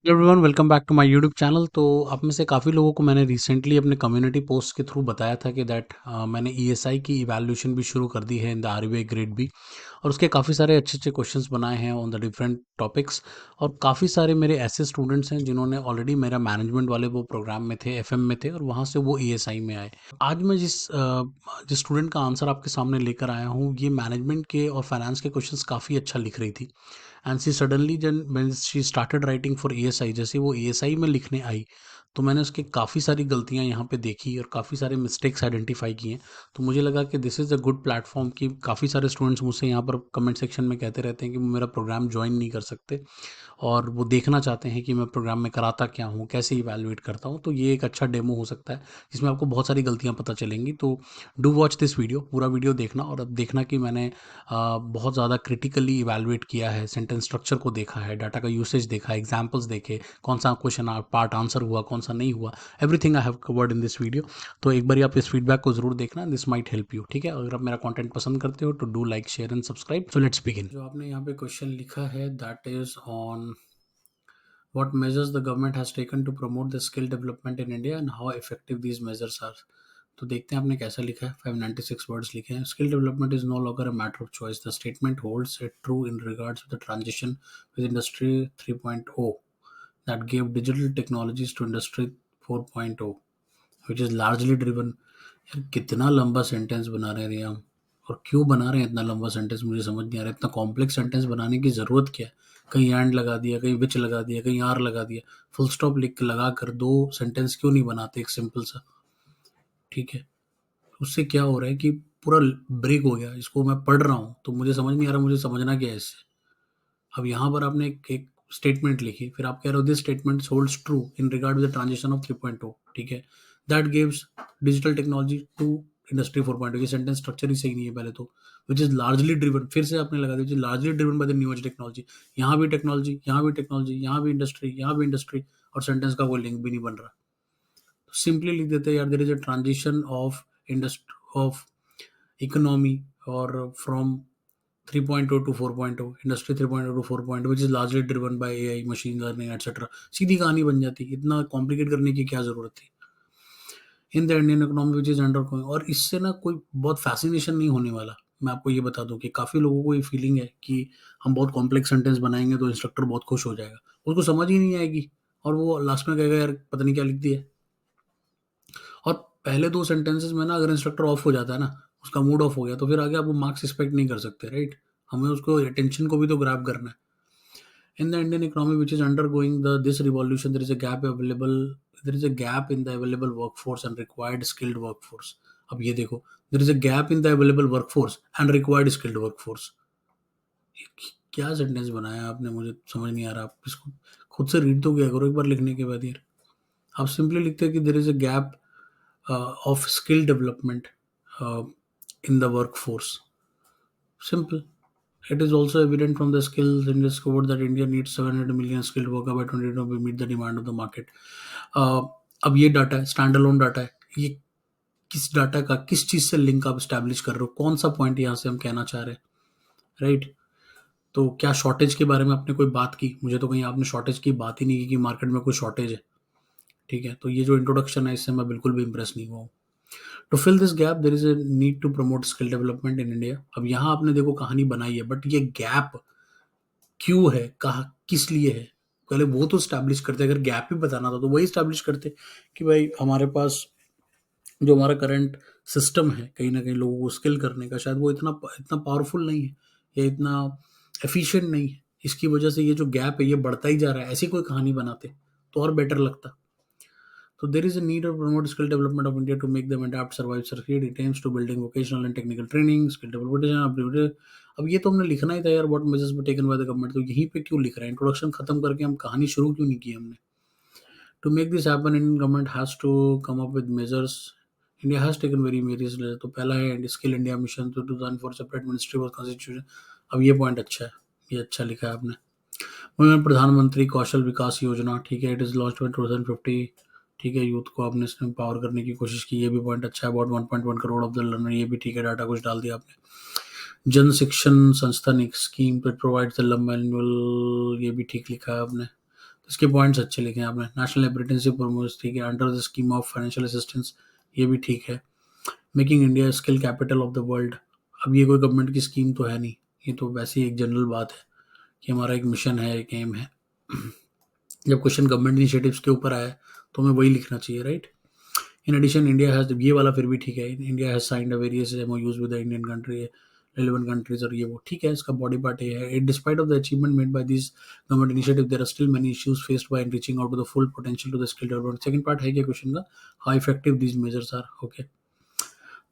Everyone welcome back to my YouTube channel. तो आप में से काफ़ी लोगों को मैंने रिसेंटली अपने कम्युनिटी पोस्ट के थ्रू बताया था कि मैंने ईएसआई की इवैल्यूएशन भी शुरू कर दी है in the RBI grade B, और उसके काफ़ी सारे अच्छे अच्छे क्वेश्चंस बनाए हैं ऑन द डिफरेंट टॉपिक्स। और काफ़ी सारे मेरे ऐसे स्टूडेंट्स हैं जिन्होंने ऑलरेडी मेरा मैनेजमेंट वाले वो प्रोग्राम में थे, एफएम में थे, और वहाँ से वो ईएसआई में आए। आज मैं जिस स्टूडेंट का आंसर आपके सामने लेकर आया हूँ, ये मैनेजमेंट के और फाइनेंस के क्वेश्चंस काफ़ी अच्छा लिख रही थी। एंड सी सडनली जन when she started writing for ESI, जैसे वो ईएसआई में लिखने आई, तो मैंने उसकी काफ़ी सारी गलतियाँ यहाँ पे देखी और काफ़ी सारे मिस्टेक्स आइडेंटिफाई किए। तो मुझे लगा कि this is a good platform कि काफ़ी सारे स्टूडेंट्स मुझसे यहाँ पर कमेंट सेक्शन में कहते रहते हैं कि वो मेरा प्रोग्राम ज्वाइन नहीं कर सकते, और वो देखना चाहते हैं कि मैं प्रोग्राम में कराता क्या हूँ, कैसे इवैल्यूएट करता हूँ। तो ये एक अच्छा डेमो हो सकता है जिसमें आपको बहुत सारी गलतियाँ पता चलेंगी। तो डू वॉच दिस वीडियो, पूरा वीडियो देखना, और अब देखना कि मैंने बहुत ज़्यादा क्रिटिकली इवैल्यूएट किया है, सेंटेंस स्ट्रक्चर को देखा है, डाटा का यूसेज देखा है, एग्जाम्पल्स देखे, कौन सा क्वेश्चन पार्ट आंसर हुआ, कौन सा नहीं हुआ। Everything I have covered in this video. तो एक बार आप इस फीडबैक को जरूर देखना, दिस माइट हेल्प यू। ठीक है, अगर आप मेरा कंटेंट पसंद करते हो तो do like, share and subscribe. So let's begin. जो आपने यहाँ पे क्वेश्चन लिखा है that is on what measures the government has taken to promote the skill development in India and how effective these measures are। तो देखते हैं आपने कैसा लिखा है। 596 वर्ड्स लिखे हैं। Skill development is no longer a matter of choice, the statement holds it true in regards to the transition with industry 3.0 that gave digital technologies to industry 4.0 which is largely driven। यार कितना लंबा sentence बना रहे हैं हम, और क्यों बना रहे हैं इतना लंबा सेंटेंस, मुझे समझ नहीं आ रहा। इतना कॉम्प्लेक्स सेंटेंस बनाने की ज़रूरत क्या है? कहीं एंड लगा दिया, कहीं विच लगा दिया, कहीं आर लगा दिया, फुल स्टॉप लिख के लगा कर दो सेंटेंस क्यों नहीं बनाते एक सिंपल सा? ठीक है, उससे क्या हो रहा है कि पूरा ब्रेक हो गया। इसको मैं पढ़ रहा हूँ तो मुझे समझ नहीं आ रहा मुझे समझना क्या है इससे। अब यहाँ पर आपने एक स्टेटमेंट लिखी, फिर आप कह रहे हो this statement holds true in regard with the transition of 3.0। ठीक है, that gives digital technology to industry 4.0। ये सेंटेंस स्ट्रक्चर ही सही नहीं है पहले तो। विच इज लार्जली ड्रिवन, फिर से आपने लगा दिया largely driven by the new age technology. यहाँ भी टेक्नोलॉजी, यहाँ भी टेक्नोलॉजी, यहाँ भी इंडस्ट्री, यहाँ भी इंडस्ट्री, और सेंटेंस का कोई लिंक भी नहीं बन रहा। तो सिंपली लिख देते हैं यार there is a transition of industry of economy, और from 3.0 to 4.0, industry 3.0 to 4.0 which is largely driven by AI, machine learning etcetera. सीधी कहानी बन जाती। इतना कॉम्प्लिकेट करने की क्या जरूरत थी? In the Indian economy which is under going, और इससे ना कोई बहुत फैसिनेशन नहीं होने वाला। मैं आपको ये बता दूं कि काफ़ी लोगों को ये फीलिंग है कि हम बहुत कॉम्प्लेक्स सेंटेंस बनाएंगे तो इंस्ट्रक्टर बहुत खुश हो जाएगा, उसको समझ ही नहीं आएगी, और वो लास्ट में कहेगा यार पता नहीं क्या लिख दिया। और पहले दो सेंटेंसेस में ना अगर इंस्ट्रक्टर ऑफ हो जाता है ना, उसका मूड ऑफ हो गया, तो फिर आगे आप वो मार्क्स एक्सपेक्ट नहीं कर सकते, राइट? हमें उसको अटेंशन को भी तो ग्रैब करना है। In the Indian economy, which is undergoing this revolution, there is a gap in the available workforce and required skilled workforce। अब ये देखो, there is a gap in the available workforce and required skilled workforce। ये क्या sentence बनाया आपने, मुझे समझ नहीं आ रहा। आप इसको खुद से रीड तो किया करो एक बार लिखने के बाद यार। आप सिंपली लिखते हैं कि there is a gap of skill development uh, in the workforce। Simple। It is also evident from the skills in this cohort that India needs 700 million skilled worker by 2020 to meet the demand of the market। Uh, अब ये data है, stand alone data है। ये किस data का किस चीज से लिंक आप स्टैब्लिश कर रहे हो, कौन सा पॉइंट यहाँ से हम कहना चाह रहे हैं, राइट? तो क्या शॉर्टेज के बारे में आपने कोई बात की? मुझे तो कहीं आपने शॉर्टेज की बात ही नहीं की कि मार्केट में कोई शॉर्टेज है। ठीक है, तो ये जो इंट्रोडक्शन है इससे मैं बिल्कुल भी इंप्रेस नहीं हुआ हूँ। To fill this gap there is a need to promote skill development in India. अब यहाँ आपने देखो कहानी बनाई है, बट ये गैप क्यों है, कहा किस लिए है, पहले वो तो स्टैब्लिश करते। अगर गैप ही बताना था तो वही स्टैब्लिश करते कि भाई हमारे पास जो हमारा करंट सिस्टम है कहीं ना कहीं लोगों को स्किल करने का, शायद वो इतना इतना पावरफुल नहीं है या इतना एफिशिएंट नहीं है। इसकी वजह से ये जो गैप है ये बढ़ता ही जा रहा है। ऐसी कोई कहानी बनाते तो और बेटर लगता। So there is a need to promote skill development of India to make them adapt, survive, succeed। It aims to building vocational and technical training, skill development। अब ये तो हमने लिखना ही था यार, what measures be taken by the government. तो यहीं पे क्यों लिख रहे हैं? इंट्रोडक्शन खत्म करके हम कहानी शुरू क्यों नहीं की हमने? To make this happen Indian government has to come up with measures. India has taken very measures. तो पहला है स्किल इंडिया मिशन, तो 2004 सेपरेट मिनिस्ट्री वॉज कॉन्स्टिट्यूशन। अब ये पॉइंट अच्छा है, ये अच्छा लिखा है आपने। प्रधानमंत्री कौशल विकास योजना, ठीक है, इट इज लॉन्च बाय 2050। ठीक है, यूथ को आपने इसमें पावर करने की कोशिश की, ये भी पॉइंट अच्छा है। About 1.1 crore of the learner, ये भी ठीक है, डाटा कुछ डाल दिया आपने। जन शिक्षण संस्थान एक स्कीम पर प्रोवाइड द मैनुअल, ये भी ठीक लिखा है आपने। इसके पॉइंट्स अच्छे लिखे हैं आपने। नेशनल अप्रेंटिसशिप प्रमोशन ठीक है, under the scheme of financial assistance, ये भी ठीक है। Making India skill capital of the world, अब ये कोई गवर्नमेंट की स्कीम तो है नहीं, ये तो वैसे ही एक जनरल बात है कि हमारा एक मिशन है, एक एम है। जब क्वेश्चन गवर्नमेंट इनिशिएटिव्स के ऊपर आया तो हमें वही लिखना चाहिए, right. In addition India has, ये वाला फिर भी ठीक है, India has signed various MoUs with the Indian country, relevant countries, और ये वो ठीक है, इसका बॉडी पार्ट ये है। Despite of the achievement made by this government initiative there are still many issues faced by reaching out to the full potential to the skill development. Second part है क्या क्वेश्चन का, how effective these measures are, okay.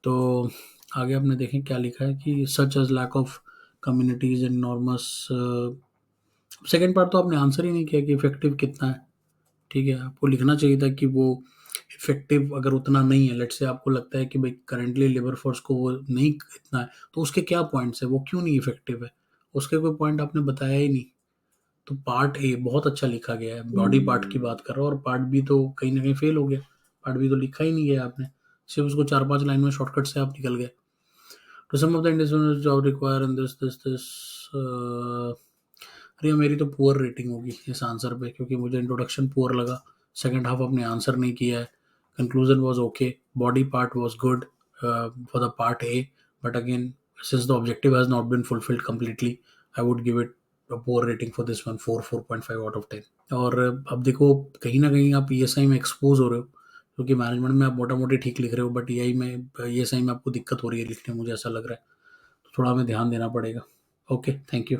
तो आगे आपने देखें क्या लिखा है कि such as lack of communities and norms. Second part तो आपने आंसर ही नहीं किया कि इफेक्टिव कितना है, ठीक है। आपको लिखना चाहिए था कि वो इफेक्टिव अगर उतना नहीं है, लेट से आपको लगता है कि भाई करेंटली लेबर फोर्स को वो नहीं इतना है, तो उसके क्या पॉइंट्स है, वो क्यों नहीं इफेक्टिव है, उसके कोई पॉइंट आपने बताया ही नहीं। तो पार्ट ए बहुत अच्छा लिखा गया है, बॉडी पार्ट की बात कर रहा हूँ, और पार्ट बी तो कहीं ना कहीं फेल हो गया। पार्ट बी तो लिखा ही नहीं गया आपने, सिर्फ उसको 4-5 लाइन में शॉर्टकट से आप निकल गए। तो sum of the individual job require in this this this. अरे मेरी तो पुअर रेटिंग होगी इस आंसर पे, क्योंकि मुझे इंट्रोडक्शन पुअर लगा, सेकंड हाफ आपने आंसर नहीं किया है, conclusion was okay, body part was good for the part A, but again since the objective has not been fulfilled completely, I would give it a poor rating for this one, 4.5 out of 10। और अब देखो कहीं ना कहीं आप ESI में expose हो रहे हो, क्योंकि मैनेजमेंट में आप मोटा मोटी ठीक लिख रहे हो, बट ईआई में, ईएसआई में आपको दिक्कत हो रही है लिखने में, मुझे ऐसा लग रहा है, तो थोड़ा हमें ध्यान देना पड़ेगा। Okay, thank you.